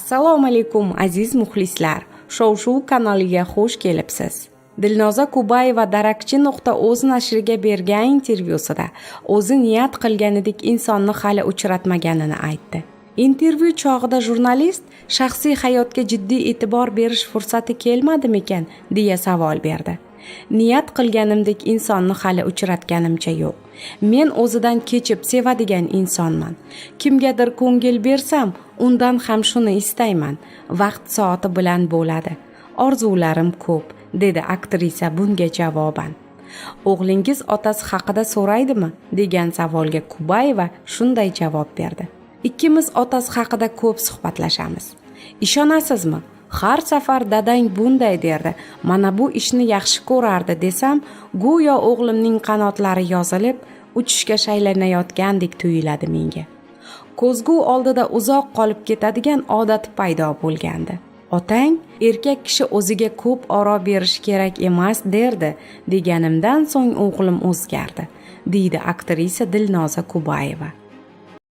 Assalomu alaykum aziz muxlislar. Shov-shuv kanaliga xush kelibsiz. Dilnoza Kubayeva darakchi.oz nashriga bergan intervyusida o'zi niyat qilganidek insonni hali uchratmaganini aytdi. Intervyu chog'ida jurnalist shaxsiy hayotga jiddiy e'tibor berish fursati kelmadimikan deya savol berdi. Niyat qilganimdek insonni hali uchratganimcha yo'q. Men o'zidan kechib sevadigan insonman. Kimgadir ko'ngil bersam, undan ham shuni istayman. Vaqt soati bilan bo'ladi. Orzularim ko'p, dedi aktrisa bunga javoban. O'g'lingiz otasi haqida so'raydimi degan savolga Kubayeva shunday javob berdi. Ikkimiz otasi haqida ko'p suhbatlashamiz. Ishonasizmi? Har safar dadang bunday derdi. Mana bu ishni yaxshi ko'rardi desam, go'yo o'g'limning qanotlari yozilib, uchishga shaylanayotgandek tuyuladi menga. Ko'zgu oldida uzoq qolib ketadigan odat paydo bo'lgandi. Otang erkak kishi o'ziga ko'p oro berish kerak emas derdi, deganimdan so'ng o'g'lim o'zgardi, deydi aktrisa Dilnoza Kubayeva.